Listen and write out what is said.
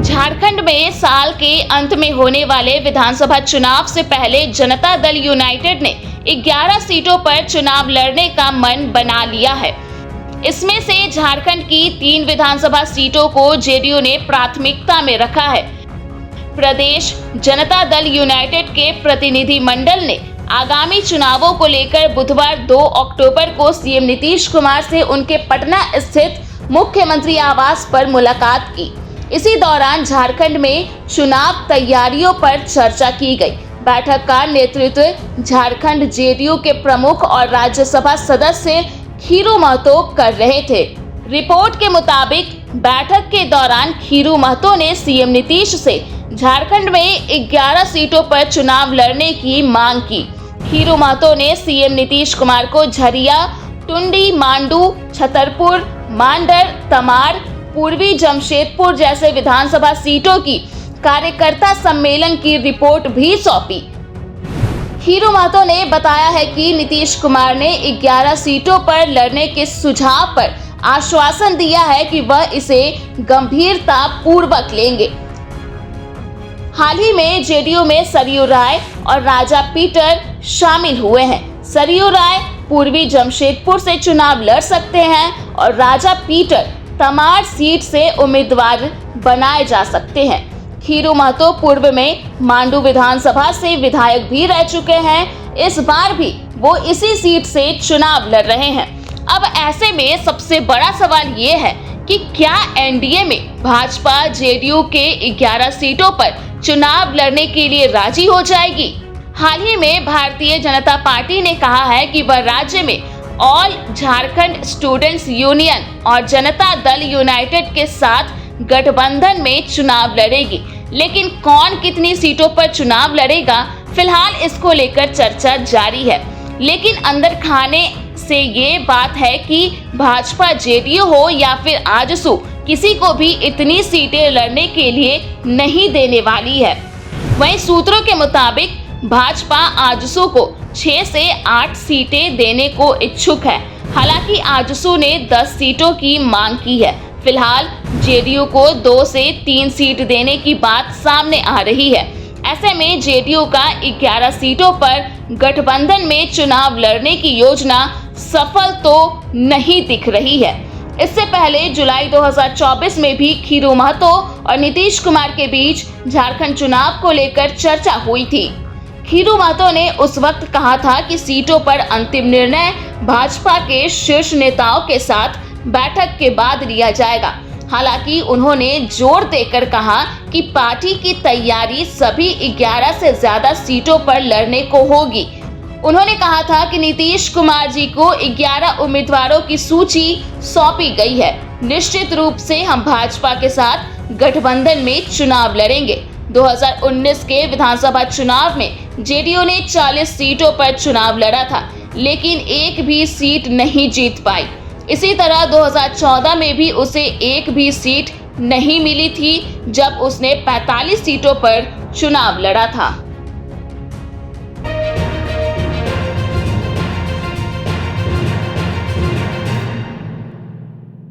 झारखंड में साल के अंत में होने वाले विधानसभा चुनाव से पहले जनता दल यूनाइटेड ने 11 सीटों पर चुनाव लड़ने का मन बना लिया है। इसमें से झारखंड की 3 विधानसभा सीटों को जेडीयू ने प्राथमिकता में रखा है। प्रदेश जनता दल यूनाइटेड के प्रतिनिधि मंडल ने आगामी चुनावों को लेकर बुधवार 2 अक्टूबर को सीएम नीतीश कुमार से उनके पटना स्थित मुख्यमंत्री आवास पर मुलाकात की। इसी दौरान झारखंड में चुनाव तैयारियों पर चर्चा की गई। बैठक का नेतृत्व झारखंड जेडीयू के प्रमुख और राज्यसभा सदस्य खीरू महतो कर रहे थे। रिपोर्ट के मुताबिक बैठक के दौरान खीरू महतो ने सीएम नीतीश से झारखंड में 11 सीटों पर चुनाव लड़ने की मांग की। खीरू महतो ने सीएम नीतीश कुमार को झरिया, टुंडी, मांडू, छतरपुर, मांडर, तमार, पूर्वी जमशेदपुर जैसे विधानसभा सीटों की कार्यकर्ता सम्मेलन की रिपोर्ट भी सौंपी। खीरू महतो ने बताया है कि नीतीश कुमार ने 11 सीटों पर लड़ने के सुझाव पर आश्वासन दिया है कि वह इसे गंभीरता पूर्वक लेंगे। हाल ही में जेडीयू में सरयू राय और राजा पीटर शामिल हुए हैं। सरयू राय पूर्वी जमशेदपुर से चुनाव लड़ सकते हैं और राजा पीटर तमार सीट से उम्मीदवार बनाए जा सकते हैं। खीरू महतो पूर्व में मांडू विधानसभा से विधायक भी रह चुके हैं। इस बार भी वो इसी सीट से चुनाव लड़ रहे हैं। अब ऐसे में सबसे बड़ा सवाल ये है कि क्या एनडीए में भाजपा जेडीयू के 11 सीटों पर चुनाव लड़ने के लिए राजी हो जाएगी? हाल ही में भारतीय जनता पार्टी ने कहा है कि वह राज्य में ऑल झारखंड स्टूडेंट्स यूनियन और जनता दल यूनाइटेड के साथ गठबंधन में चुनाव लड़ेगी, लेकिन कौन कितनी सीटों पर चुनाव लड़ेगा, फिलहाल इसको लेकर चर्चा जारी है। लेकिन अंदर खाने से ये बात है कि भाजपा जेडीयू हो या फिर आजसू, किसी को भी इतनी सीटें लड़ने के लिए नहीं देने वाली है। वहीं सूत्रों के मुताबिक भाजपा आजसू को 6 से 8 सीटें देने को इच्छुक है। हालांकि आजसू ने 10 सीटों की मांग की है। फिलहाल जेडीयू को 2 से 3 सीट देने की बात सामने आ रही है। ऐसे में जेडीयू का 11 सीटों पर गठबंधन में चुनाव लड़ने की योजना सफल तो नहीं दिख रही है। इससे पहले जुलाई 2024 में भी खीरू महतो और नीतीश कुमार के बीच झारखंड चुनाव को लेकर चर्चा हुई थी। खीरू महतो ने उस वक्त कहा था कि सीटों पर अंतिम निर्णय भाजपा के शीर्ष नेताओं के साथ बैठक के बाद लिया जाएगा। हालांकि उन्होंने जोर देकर कहा कि पार्टी की तैयारी सभी 11 से ज्यादा सीटों पर लड़ने को होगी। उन्होंने कहा था कि नीतीश कुमार जी को 11 उम्मीदवारों की सूची सौंपी गई है। निश्चित रूप से हम भाजपा के साथ गठबंधन में चुनाव लड़ेंगे। 2019 के विधानसभा चुनाव में जेडीयू ने 40 सीटों पर चुनाव लड़ा था, लेकिन एक भी सीट नहीं जीत पाई। इसी तरह 2014 में भी उसे एक भी सीट नहीं मिली थी, जब उसने 45 सीटों पर चुनाव लड़ा था।